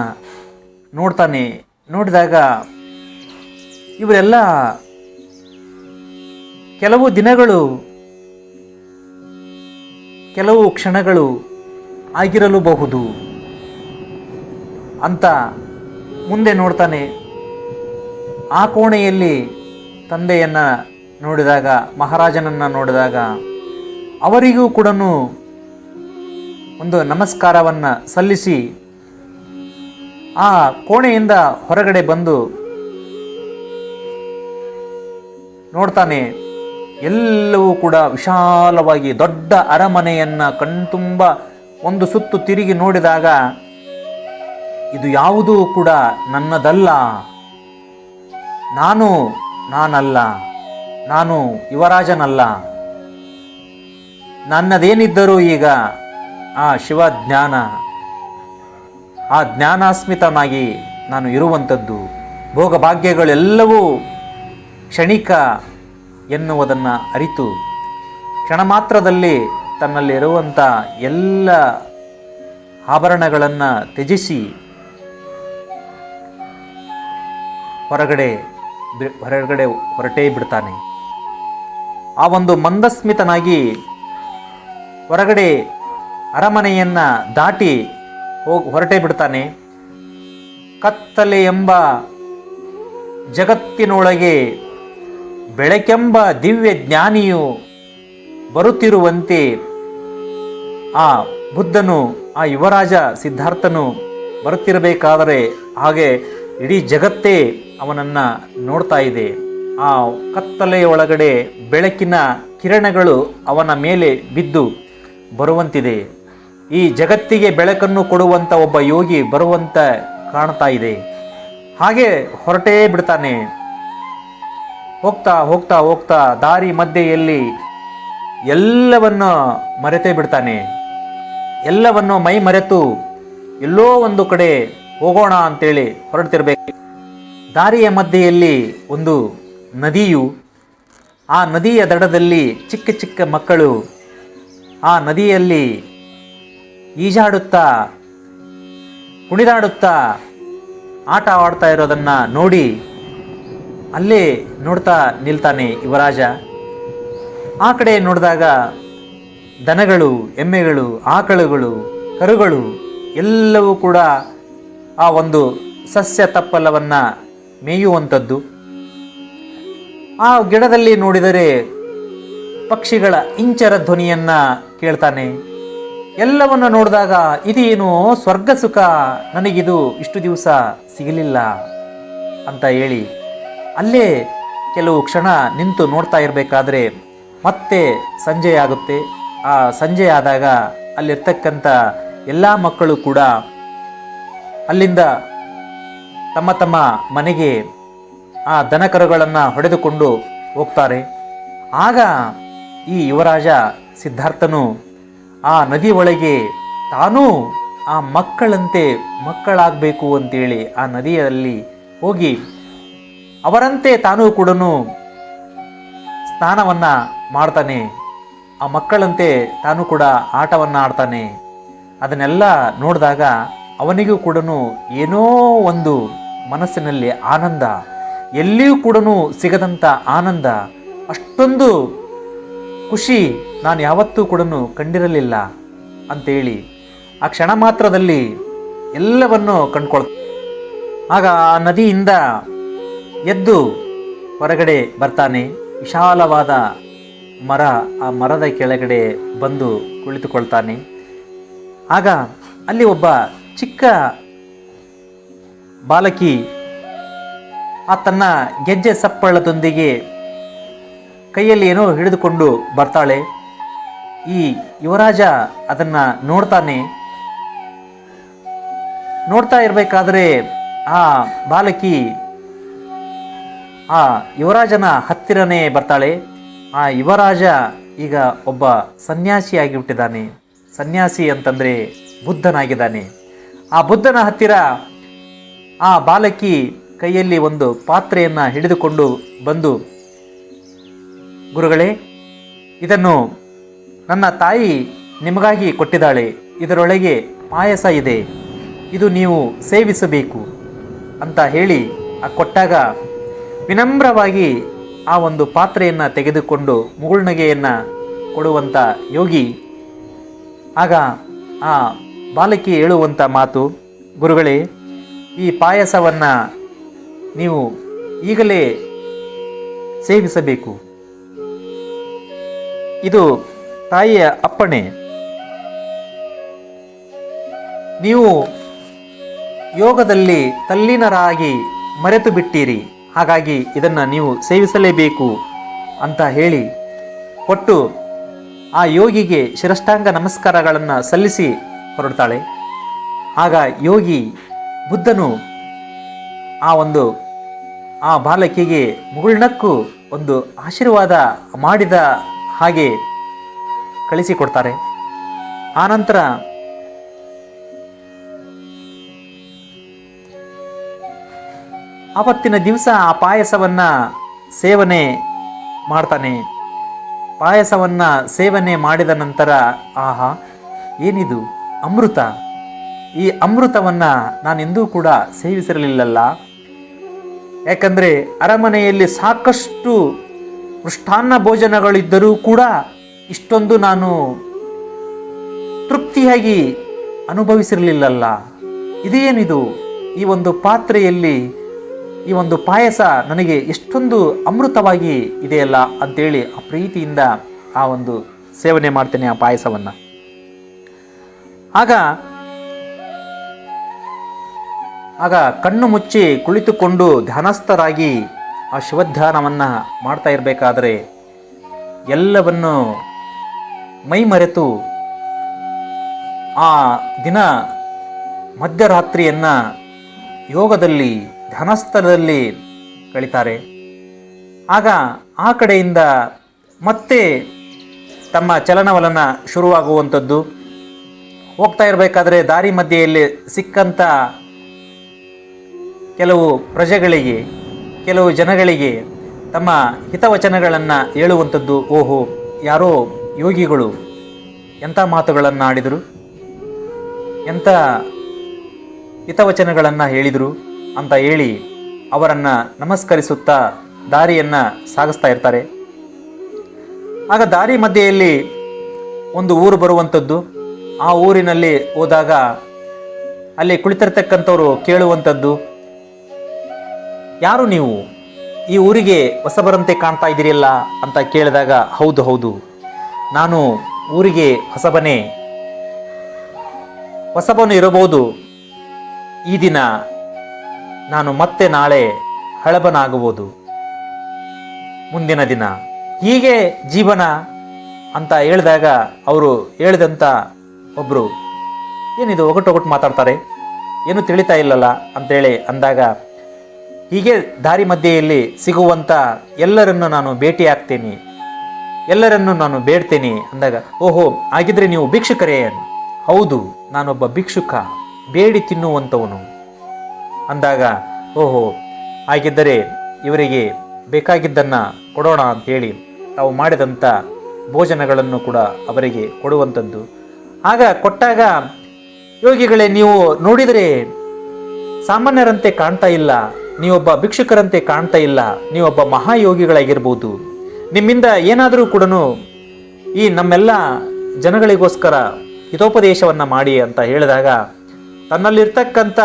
ನೋಡ್ತಾನೆ. ನೋಡಿದಾಗ ಇವರೆಲ್ಲ ಕೆಲವು ದಿನಗಳು, ಕೆಲವು ಕ್ಷಣಗಳು ಆಗಿರಲೂಬಹುದು ಅಂತ ಮುಂದೆ ನೋಡ್ತಾನೆ. ಆ ಕೋಣೆಯಲ್ಲಿ ತಂದೆಯನ್ನು ನೋಡಿದಾಗ, ಮಹಾರಾಜನನ್ನು ನೋಡಿದಾಗ ಅವರಿಗೂ ಕೂಡ ಒಂದು ನಮಸ್ಕಾರವನ್ನು ಸಲ್ಲಿಸಿ ಆ ಕೋಣೆಯಿಂದ ಹೊರಗಡೆ ಬಂದು ನೋಡ್ತಾನೆ. ಎಲ್ಲವೂ ಕೂಡ ವಿಶಾಲವಾಗಿ ದೊಡ್ಡ ಅರಮನೆಯನ್ನು ಕಣ್ತುಂಬ ಒಂದು ಸುತ್ತು ತಿರುಗಿ ನೋಡಿದಾಗ, ಇದು ಯಾವುದೂ ಕೂಡ ನನ್ನದಲ್ಲ, ನಾನಲ್ಲ, ನಾನು ಯುವರಾಜನಲ್ಲ, ನನ್ನದೇನಿದ್ದರೂ ಈಗ ಆ ಶಿವಜ್ಞಾನ, ಆ ಜ್ಞಾನಾಸ್ಮಿತನಾಗಿ ನಾನು ಇರುವಂಥದ್ದು, ಭೋಗಭಾಗ್ಯಗಳೆಲ್ಲವೂ ಕ್ಷಣಿಕ ಎನ್ನುವುದನ್ನು ಅರಿತು ಕ್ಷಣ ಮಾತ್ರದಲ್ಲಿ ತನ್ನಲ್ಲಿರುವಂಥ ಎಲ್ಲ ಆಭರಣಗಳನ್ನು ತ್ಯಜಿಸಿ ಹೊರಗಡೆ ಹೊರಟೇ ಬಿಡ್ತಾನೆ. ಆ ಒಂದು ಮಂದಸ್ಮಿತನಾಗಿ ಹೊರಗಡೆ ಅರಮನೆಯನ್ನು ದಾಟಿ ಹೊರಟೇ ಬಿಡ್ತಾನೆ. ಕತ್ತಲೆ ಎಂಬ ಜಗತ್ತಿನೊಳಗೆ ಬೆಳಕೆಂಬ ದಿವ್ಯ ಜ್ಞಾನಿಯು ಬರುತ್ತಿರುವಂತೆ ಆ ಬುದ್ಧನು, ಆ ಯುವರಾಜ ಸಿದ್ಧಾರ್ಥನು ಬರುತ್ತಿರಬೇಕಾದರೆ ಹಾಗೆ ಇಡೀ ಜಗತ್ತೇ ಅವನನ್ನು ನೋಡ್ತಾ ಇದೆ. ಆ ಕತ್ತಲೆಯ ಒಳಗಡೆ ಬೆಳಕಿನ ಕಿರಣಗಳು ಅವನ ಮೇಲೆ ಬಿದ್ದು ಬರುವಂತಿದೆ. ಈ ಜಗತ್ತಿಗೆ ಬೆಳಕನ್ನು ಕೊಡುವಂಥ ಒಬ್ಬ ಯೋಗಿ ಬರುವಂತ ಕಾಣ್ತಾ ಇದೆ. ಹಾಗೆ ಹೊರಟೇ ಬಿಡ್ತಾನೆ. ಹೋಗ್ತಾ ಹೋಗ್ತಾ ಹೋಗ್ತಾ ದಾರಿ ಮಧ್ಯೆಯಲ್ಲಿ ಎಲ್ಲವನ್ನು ಮರೆತೇ ಬಿಡ್ತಾನೆ. ಎಲ್ಲವನ್ನು ಮೈ ಮರೆತು ಎಲ್ಲೋ ಒಂದು ಕಡೆ ಹೋಗೋಣ ಅಂತೇಳಿ ಹೊರಡ್ತಿರ್ಬೇಕು. ದಾರಿಯ ಮಧ್ಯೆಯಲ್ಲಿ ಒಂದು ನದಿಯು, ಆ ನದಿಯ ದಡದಲ್ಲಿ ಚಿಕ್ಕ ಚಿಕ್ಕ ಮಕ್ಕಳು ಆ ನದಿಯಲ್ಲಿ ಈಜಾಡುತ್ತಾ ಕುಣಿದಾಡುತ್ತಾ ಆಟ ಆಡ್ತಾ ಇರೋದನ್ನು ನೋಡಿ ಅಲ್ಲೇ ನೋಡ್ತಾ ನಿಲ್ತಾನೆ ಯುವರಾಜ. ಆ ಕಡೆ ನೋಡಿದಾಗ ದನಗಳು, ಎಮ್ಮೆಗಳು, ಆಕಳುಗಳು, ಕರುಗಳು ಎಲ್ಲವೂ ಕೂಡ ಆ ಒಂದು ಸಸ್ಯ ತಪ್ಪಲವನ್ನು ಮೇಯುವಂಥದ್ದು. ಆ ಗಿಡದಲ್ಲಿ ನೋಡಿದರೆ ಪಕ್ಷಿಗಳ ಇಂಚರ ಧ್ವನಿಯನ್ನು ಕೇಳ್ತಾನೆ. ಎಲ್ಲವನ್ನು ನೋಡಿದಾಗ ಇದೇನು ಸ್ವರ್ಗ ಸುಖ, ನನಗಿದು ಇಷ್ಟು ದಿವಸ ಸಿಗಲಿಲ್ಲ ಅಂತ ಹೇಳಿ ಅಲ್ಲೇ ಕೆಲವು ಕ್ಷಣ ನಿಂತು ನೋಡ್ತಾ ಇರಬೇಕಾದ್ರೆ ಮತ್ತೆ ಸಂಜೆ ಆಗುತ್ತೆ. ಆ ಸಂಜೆ ಆದಾಗ ಅಲ್ಲಿರ್ತಕ್ಕಂಥ ಎಲ್ಲ ಮಕ್ಕಳು ಕೂಡ ಅಲ್ಲಿಂದ ತಮ್ಮ ತಮ್ಮ ಮನೆಗೆ ಆ ದನಕರುಗಳನ್ನು ಹೊಡೆದುಕೊಂಡು ಹೋಗ್ತಾರೆ. ಆಗ ಈ ಯುವರಾಜ ಸಿದ್ಧಾರ್ಥನು ಆ ನದಿ ಒಳಗೆ ತಾನೂ ಆ ಮಕ್ಕಳಂತೆ ಮಕ್ಕಳಾಗಬೇಕು ಅಂತೇಳಿ ಆ ನದಿಯಲ್ಲಿ ಹೋಗಿ ಅವರಂತೆ ತಾನೂ ಕೂಡ ಸ್ನಾನವನ್ನು ಮಾಡ್ತಾನೆ. ಆ ಮಕ್ಕಳಂತೆ ತಾನೂ ಕೂಡ ಆಟವನ್ನು ಆಡ್ತಾನೆ. ಅದನ್ನೆಲ್ಲ ನೋಡಿದಾಗ ಅವನಿಗೂ ಕೂಡ ಏನೋ ಒಂದು ಮನಸ್ಸಿನಲ್ಲಿ ಆನಂದ, ಎಲ್ಲಿಯೂ ಕೂಡ ಸಿಗದಂಥ ಆನಂದ, ಅಷ್ಟೊಂದು ಖುಷಿ ನಾನು ಯಾವತ್ತೂ ಕೂಡ ಕಂಡಿರಲಿಲ್ಲ ಅಂತೇಳಿ ಆ ಕ್ಷಣ ಮಾತ್ರದಲ್ಲಿ ಎಲ್ಲವನ್ನು ಕಂಡುಕೊಳ್ತ. ಆಗ ಆ ನದಿಯಿಂದ ಎದ್ದು ಹೊರಗಡೆ ಬರ್ತಾನೆ. ವಿಶಾಲವಾದ ಮರ, ಆ ಮರದ ಕೆಳಗಡೆ ಬಂದು ಕುಳಿತುಕೊಳ್ತಾನೆ. ಆಗ ಅಲ್ಲಿ ಒಬ್ಬ ಚಿಕ್ಕ ಬಾಲಕಿ ಆ ತನ್ನ ಗೆಜ್ಜೆ ಸಪ್ಪಳದೊಂದಿಗೆ ಕೈಯಲ್ಲಿ ಏನೋ ಹಿಡಿದುಕೊಂಡು ಬರ್ತಾಳೆ. ಈ ಯುವರಾಜ ಅದನ್ನು ನೋಡ್ತಾನೆ. ನೋಡ್ತಾ ಇರಬೇಕಾದ್ರೆ ಆ ಬಾಲಕಿ ಆ ಯುವರಾಜನ ಹತ್ತಿರನೇ ಬರ್ತಾಳೆ. ಆ ಯುವರಾಜ ಈಗ ಒಬ್ಬ ಸನ್ಯಾಸಿಯಾಗಿ ಹುಟ್ಟಿದ್ದಾನೆ. ಸನ್ಯಾಸಿ ಅಂತಂದರೆ ಬುದ್ಧನಾಗಿದ್ದಾನೆ. ಆ ಬುದ್ಧನ ಹತ್ತಿರ ಆ ಬಾಲಕಿ ಕೈಯಲ್ಲಿ ಒಂದು ಪಾತ್ರೆಯನ್ನು ಹಿಡಿದುಕೊಂಡು ಬಂದು, ಗುರುಗಳೇ, ಇದನ್ನು ನನ್ನ ತಾಯಿ ನಿಮಗಾಗಿ ಕೊಟ್ಟಿದ್ದಾಳೆ, ಇದರೊಳಗೆ ಪಾಯಸ ಇದೆ, ಇದು ನೀವು ಸೇವಿಸಬೇಕು ಅಂತ ಹೇಳಿ ಕೊಟ್ಟಾಗ ವಿನಮ್ರವಾಗಿ ಆ ಒಂದು ಪಾತ್ರೆಯನ್ನು ತೆಗೆದುಕೊಂಡು ಮುಗುಳ್ನಗೆಯನ್ನು ಕೊಡುವಂಥ ಯೋಗಿ ಆಗ ಆ ಬಾಲಕಿ ಹೇಳುವಂಥ ಮಾತು, ಗುರುಗಳೇ, ಈ ಪಾಯಸವನ್ನು ನೀವು ಈಗಲೇ ಸೇವಿಸಬೇಕು, ಇದು ತಾಯಿಯ ಅಪ್ಪಣೆ. ನೀವು ಯೋಗದಲ್ಲಿ ತಲ್ಲೀನರಾಗಿ ಮರೆತು ಬಿಟ್ಟಿರಿ, ಹಾಗಾಗಿ ಇದನ್ನು ನೀವು ಸೇವಿಸಲೇಬೇಕು ಅಂತ ಹೇಳಿ ಕೊಟ್ಟು ಆ ಯೋಗಿಗೆ ಶಿರಷ್ಟಾಂಗ ನಮಸ್ಕಾರಗಳನ್ನು ಸಲ್ಲಿಸಿ ಹೊರಡ್ತಾಳೆ. ಆಗ ಯೋಗಿ ಬುದ್ಧನು ಆ ಬಾಲಕಿಗೆ ಮುಗುಳ್ನಕ್ಕು ಒಂದು ಆಶೀರ್ವಾದ ಮಾಡಿದ ಹಾಗೆ ಕಳಿಸಿಕೊಡ್ತಾರೆ. ಆನಂತರ ಆವತ್ತಿನ ದಿವಸ ಆ ಪಾಯಸವನ್ನು ಸೇವನೆ ಮಾಡ್ತಾನೆ. ಪಾಯಸವನ್ನು ಸೇವನೆ ಮಾಡಿದ ನಂತರ, ಆಹಾ, ಏನಿದು ಅಮೃತ, ಈ ಅಮೃತವನ್ನು ನಾನೆಂದೂ ಕೂಡ ಸೇವಿಸಿರಲಿಲ್ಲಲ್ಲ. ಯಾಕಂದರೆ ಅರಮನೆಯಲ್ಲಿ ಸಾಕಷ್ಟು ಮೃಷ್ಟಾನ್ನ ಭೋಜನಗಳಿದ್ದರೂ ಕೂಡ ಇಷ್ಟೊಂದು ನಾನು ತೃಪ್ತಿಯಾಗಿ ಅನುಭವಿಸಿರಲಿಲ್ಲಲ್ಲ. ಇದೇನಿದು, ಈ ಒಂದು ಪಾತ್ರೆಯಲ್ಲಿ ಈ ಒಂದು ಪಾಯಸ ನನಗೆ ಎಷ್ಟೊಂದು ಅಮೃತವಾಗಿ ಇದೆಯಲ್ಲ ಅಂತೇಳಿ ಆ ಪ್ರೀತಿಯಿಂದ ಆ ಒಂದು ಸೇವನೆ ಮಾಡ್ತೇನೆ ಆ ಪಾಯಸವನ್ನು. ಆಗ ಕಣ್ಣು ಮುಚ್ಚಿ ಕುಳಿತುಕೊಂಡು ಧ್ಯಾನಸ್ಥರಾಗಿ ಆ ಶಿವಧ್ಯಾನವನ್ನು ಮಾಡ್ತಾ ಇರಬೇಕಾದ್ರೆ ಎಲ್ಲವನ್ನು ಮೈ ಮರೆತು ಆ ದಿನ ಮಧ್ಯರಾತ್ರಿಯನ್ನು ಯೋಗದಲ್ಲಿ ಧ್ಯಾನಸ್ಥಳದಲ್ಲಿ ಕಳೀತಾರೆ. ಆಗ ಆ ಕಡೆಯಿಂದ ಮತ್ತೆ ತಮ್ಮ ಚಲನವಲನ ಶುರುವಾಗುವಂಥದ್ದು. ಹೋಗ್ತಾ ಇರಬೇಕಾದ್ರೆ ದಾರಿ ಮಧ್ಯೆಯಲ್ಲಿ ಸಿಕ್ಕಂಥ ಕೆಲವು ಪ್ರಜೆಗಳಿಗೆ, ಕೆಲವು ಜನಗಳಿಗೆ ತಮ್ಮ ಹಿತವಚನಗಳನ್ನು ಹೇಳುವಂಥದ್ದು. ಓಹೋ, ಯಾರೋ ಯೋಗಿಗಳು ಎಂಥ ಮಾತುಗಳನ್ನು ಆಡಿದರು, ಎಂಥ ಹಿತವಚನಗಳನ್ನು ಹೇಳಿದರು ಅಂತ ಹೇಳಿ ಅವರನ್ನು ನಮಸ್ಕರಿಸುತ್ತಾ ದಾರಿಯನ್ನು ಸಾಗಿಸ್ತಾ ಇರ್ತಾರೆ. ಆಗ ದಾರಿ ಮಧ್ಯೆಯಲ್ಲಿ ಒಂದು ಊರು ಬರುವಂಥದ್ದು. ಆ ಊರಿನಲ್ಲಿ ಹೋದಾಗ ಅಲ್ಲಿ ಕುಳಿತಿರ್ತಕ್ಕಂಥವರು ಕೇಳುವಂಥದ್ದು, ಯಾರು ನೀವು, ಈ ಊರಿಗೆ ಹೊಸಬರಂತೆ ಕಾಣ್ತಾ ಇದ್ದೀರಿಲ್ಲ ಅಂತ ಕೇಳಿದಾಗ, ಹೌದು ಹೌದು, ನಾನು ಊರಿಗೆ ಹೊಸಬನು ಇರಬಹುದು, ಈ ದಿನ ನಾನು ಮತ್ತೆ ನಾಳೆ ಹಳಬನಾಗಬಹುದು, ಮುಂದಿನ ದಿನ ಹೀಗೆ ಜೀವನ ಅಂತ ಹೇಳಿದಾಗ ಅವರು ಹೇಳಿದಂಥ ಒಬ್ಬರು, ಏನಿದು ಒಗಟೊಗಟು ಮಾತಾಡ್ತಾರೆ, ಏನು ತಿಳಿತಾ ಇಲ್ಲಲ್ಲ ಅಂತೇಳಿ ಅಂದಾಗ, ಹೀಗೆ ದಾರಿ ಮಧ್ಯೆಯಲ್ಲಿ ಸಿಗುವಂಥ ಎಲ್ಲರನ್ನು ನಾನು ಭೇಟಿ ಆಗ್ತೇನೆ, ಎಲ್ಲರನ್ನು ನಾನು ಬೇಡ್ತೇನೆ ಅಂದಾಗ, ಓಹೋ, ಹಾಗಿದ್ರೆ ನೀವು ಭಿಕ್ಷುಕರೇ? ಹೌದು, ನಾನೊಬ್ಬ ಭಿಕ್ಷುಕ, ಬೇಡಿ ತಿನ್ನುವಂಥವನು ಅಂದಾಗ, ಓಹೋ, ಹಾಗಿದ್ದರೆ ಇವರಿಗೆ ಬೇಕಾಗಿದ್ದನ್ನು ಕೊಡೋಣ ಅಂಥೇಳಿ ತಾವು ಮಾಡಿದಂಥ ಭೋಜನಗಳನ್ನು ಕೂಡ ಅವರಿಗೆ ಕೊಡುವಂಥದ್ದು. ಆಗ ಕೊಟ್ಟಾಗ ಯೋಗಿಗಳೇ, ನೀವು ನೋಡಿದರೆ ಸಾಮಾನ್ಯರಂತೆ ಕಾಣ್ತಾ ಇಲ್ಲ, ನೀವೊಬ್ಬ ಭಿಕ್ಷುಕರಂತೆ ಕಾಣ್ತಾ ಇಲ್ಲ, ನೀವೊಬ್ಬ ಮಹಾಯೋಗಿಗಳಾಗಿರ್ಬೋದು. ನಿಮ್ಮಿಂದ ಏನಾದರೂ ಕೂಡ ಈ ನಮ್ಮೆಲ್ಲ ಜನಗಳಿಗೋಸ್ಕರ ಹಿತೋಪದೇಶವನ್ನು ಮಾಡಿ ಅಂತ ಹೇಳಿದಾಗ ತನ್ನಲ್ಲಿರ್ತಕ್ಕಂಥ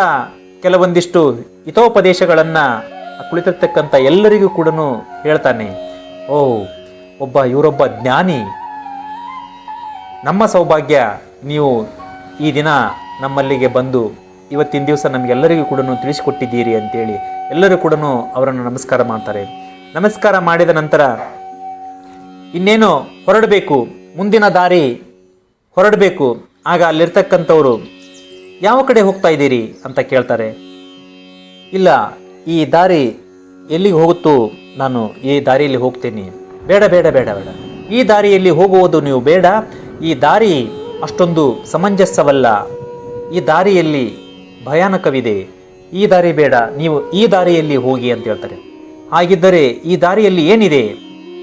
ಕೆಲವೊಂದಿಷ್ಟು ಹಿತೋಪದೇಶಗಳನ್ನು ಕುಳಿತಿರ್ತಕ್ಕಂಥ ಎಲ್ಲರಿಗೂ ಕೂಡ ಹೇಳ್ತಾನೆ, ಓ ಇವರೊಬ್ಬ ಜ್ಞಾನಿ, ನಮ್ಮ ಸೌಭಾಗ್ಯ ನೀವು ಈ ದಿನ ನಮ್ಮಲ್ಲಿಗೆ ಬಂದು ಇವತ್ತಿನ ದಿವಸ ನಮಗೆಲ್ಲರಿಗೂ ಕೂಡ ತಿಳಿಸಿಕೊಟ್ಟಿದ್ದೀರಿ ಅಂತೇಳಿ ಎಲ್ಲರೂ ಕೂಡ ಅವರನ್ನು ನಮಸ್ಕಾರ ಮಾಡ್ತಾರೆ. ನಮಸ್ಕಾರ ಮಾಡಿದ ನಂತರ ಇನ್ನೇನು ಹೊರಡಬೇಕು, ಮುಂದಿನ ದಾರಿ ಹೊರಡಬೇಕು. ಆಗ ಅಲ್ಲಿರ್ತಕ್ಕಂಥವರು ಯಾವ ಕಡೆ ಹೋಗ್ತಾ ಇದ್ದೀರಿ ಅಂತ ಕೇಳ್ತಾರೆ. ಇಲ್ಲ, ಈ ದಾರಿ ಎಲ್ಲಿಗೆ ಹೋಗುತ್ತೋ ನಾನು ಈ ದಾರಿಯಲ್ಲಿ ಹೋಗ್ತೇನೆ. ಬೇಡ ಬೇಡ ಬೇಡ ಬೇಡ, ಈ ದಾರಿಯಲ್ಲಿ ಹೋಗುವುದು ನೀವು ಬೇಡ, ಈ ದಾರಿ ಅಷ್ಟೊಂದು ಸಮಂಜಸವಲ್ಲ, ಈ ದಾರಿಯಲ್ಲಿ ಭಯಾನಕವಿದೆ, ಈ ದಾರಿ ಬೇಡ, ನೀವು ಈ ದಾರಿಯಲ್ಲಿ ಹೋಗಿ ಅಂತ ಹೇಳ್ತಾರೆ. ಹಾಗಿದ್ದರೆ ಈ ದಾರಿಯಲ್ಲಿ ಏನಿದೆ?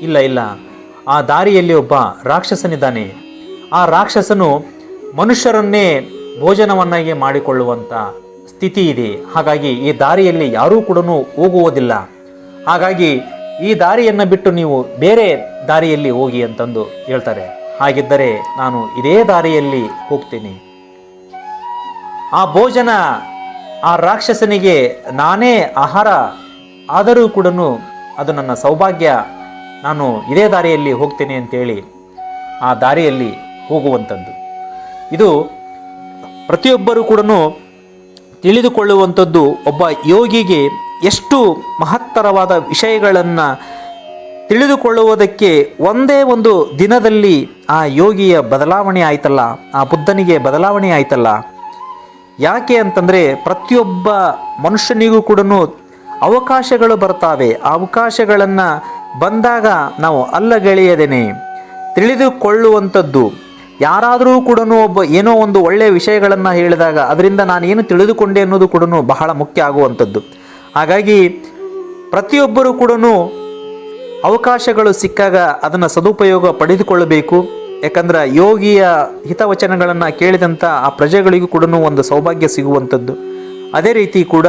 ಇಲ್ಲ ಇಲ್ಲ, ಆ ದಾರಿಯಲ್ಲಿ ಒಬ್ಬ ರಾಕ್ಷಸನಿದ್ದಾನೆ. ಆ ರಾಕ್ಷಸನು ಮನುಷ್ಯರನ್ನೇ ಭೋಜನವನ್ನಾಗಿ ಮಾಡಿಕೊಳ್ಳುವಂಥ ಸ್ಥಿತಿ ಇದೆ. ಹಾಗಾಗಿ ಈ ದಾರಿಯಲ್ಲಿ ಯಾರೂ ಕೂಡ ಹೋಗುವುದಿಲ್ಲ. ಹಾಗಾಗಿ ಈ ದಾರಿಯನ್ನು ಬಿಟ್ಟು ನೀವು ಬೇರೆ ದಾರಿಯಲ್ಲಿ ಹೋಗಿ ಅಂತಂದು ಹೇಳ್ತಾರೆ. ಹಾಗಿದ್ದರೆ ನಾನು ಇದೇ ದಾರಿಯಲ್ಲಿ ಹೋಗ್ತೇನೆ. ಆ ಭೋಜನ ಆ ರಾಕ್ಷಸನಿಗೆ ನಾನೇ ಆಹಾರ ಆದರೂ ಕೂಡ ಅದು ನನ್ನ ಸೌಭಾಗ್ಯ, ನಾನು ಇದೇ ದಾರಿಯಲ್ಲಿ ಹೋಗ್ತೇನೆ ಅಂತೇಳಿ ಆ ದಾರಿಯಲ್ಲಿ ಹೋಗುವಂಥದ್ದು. ಇದು ಪ್ರತಿಯೊಬ್ಬರೂ ಕೂಡ ತಿಳಿದುಕೊಳ್ಳುವಂಥದ್ದು. ಒಬ್ಬ ಯೋಗಿಗೆ ಎಷ್ಟು ಮಹತ್ತರವಾದ ವಿಷಯಗಳನ್ನು ತಿಳಿದುಕೊಳ್ಳುವುದಕ್ಕೆ ಒಂದೇ ಒಂದು ದಿನದಲ್ಲಿ ಆ ಯೋಗಿಯ ಬದಲಾವಣೆ ಆಯ್ತಲ್ಲ, ಆ ಬುದ್ಧನಿಗೆ ಬದಲಾವಣೆ ಆಯ್ತಲ್ಲ. ಯಾಕೆ ಅಂತಂದರೆ ಪ್ರತಿಯೊಬ್ಬ ಮನುಷ್ಯನಿಗೂ ಕೂಡ ಅವಕಾಶಗಳು ಬರ್ತಾವೆ. ಆ ಅವಕಾಶಗಳನ್ನು ಬಂದಾಗ ನಾವು ಅಲ್ಲಗೆಳೆಯದೇನೆ ತಿಳಿದುಕೊಳ್ಳುವಂಥದ್ದು. ಯಾರಾದರೂ ಕೂಡ ಏನೋ ಒಂದು ಒಳ್ಳೆಯ ವಿಷಯಗಳನ್ನು ಹೇಳಿದಾಗ ಅದರಿಂದ ನಾನೇನು ತಿಳಿದುಕೊಂಡೆ ಅನ್ನೋದು ಕೂಡ ಬಹಳ ಮುಖ್ಯ ಆಗುವಂಥದ್ದು. ಹಾಗಾಗಿ ಪ್ರತಿಯೊಬ್ಬರೂ ಕೂಡ ಅವಕಾಶಗಳು ಸಿಕ್ಕಾಗ ಅದನ್ನು ಸದುಪಯೋಗ ಪಡೆದುಕೊಳ್ಳಬೇಕು. ಯಾಕಂದ್ರೆ ಯೋಗಿಯ ಹಿತವಚನಗಳನ್ನು ಕೇಳಿದಂಥ ಆ ಪ್ರಜೆಗಳಿಗೂ ಕೂಡ ಒಂದು ಸೌಭಾಗ್ಯ ಸಿಗುವಂಥದ್ದು. ಅದೇ ರೀತಿ ಕೂಡ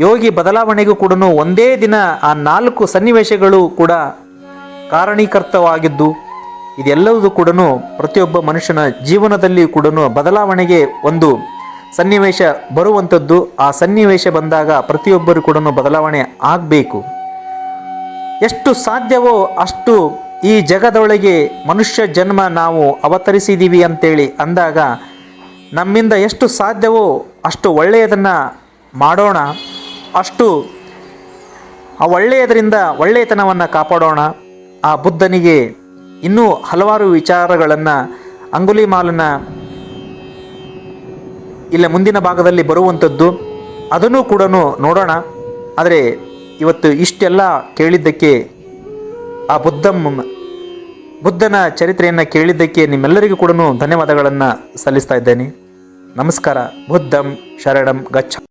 ಯೋಗಿ ಬದಲಾವಣೆಗೂ ಕೂಡ ಒಂದೇ ದಿನ ಆ 4 ಸನ್ನಿವೇಶಗಳು ಕೂಡ ಕಾರಣೀಕರ್ತವಾಗಿದ್ದು, ಇದೆಲ್ಲವೂ ಕೂಡ ಪ್ರತಿಯೊಬ್ಬ ಮನುಷ್ಯನ ಜೀವನದಲ್ಲಿ ಕೂಡ ಬದಲಾವಣೆಗೆ ಒಂದು ಸನ್ನಿವೇಶ ಬರುವಂಥದ್ದು. ಆ ಸನ್ನಿವೇಶ ಬಂದಾಗ ಪ್ರತಿಯೊಬ್ಬರು ಕೂಡ ಬದಲಾವಣೆ ಆಗಬೇಕು. ಎಷ್ಟು ಸಾಧ್ಯವೋ ಅಷ್ಟು ಈ ಜಗದೊಳಗೆ ಮನುಷ್ಯ ಜನ್ಮ ನಾವು ಅವತರಿಸಿದ್ದೀವಿ ಅಂತೇಳಿ ಅಂದಾಗ ನಮ್ಮಿಂದ ಎಷ್ಟು ಸಾಧ್ಯವೋ ಅಷ್ಟು ಒಳ್ಳೆಯದನ್ನು ಮಾಡೋಣ. ಅಷ್ಟು ಆ ಒಳ್ಳೆಯದರಿಂದ ಒಳ್ಳೆಯತನವನ್ನು ಕಾಪಾಡೋಣ. ಆ ಬುದ್ಧನಿಗೆ ಇನ್ನೂ ಹಲವಾರು ವಿಚಾರಗಳನ್ನು ಅಂಗುಲಿಮಾಲನ ಇಲ್ಲ ಮುಂದಿನ ಭಾಗದಲ್ಲಿ ಬರುವಂಥದ್ದು, ಅದನ್ನು ಕೂಡ ನೋಡೋಣ. ಆದರೆ ಇವತ್ತು ಇಷ್ಟೆಲ್ಲ ಕೇಳಿದ್ದಕ್ಕೆ, ಆ ಬುದ್ಧನ ಚರಿತ್ರೆಯನ್ನು ಕೇಳಿದ್ದಕ್ಕೆ ನಿಮ್ಮೆಲ್ಲರಿಗೂ ಕೂಡ ಧನ್ಯವಾದಗಳನ್ನು ಸಲ್ಲಿಸ್ತಾ ಇದ್ದೇನೆ. ನಮಸ್ಕಾರ. ಬುದ್ಧಂ ಶರಣಂ ಗಚ್ಚ.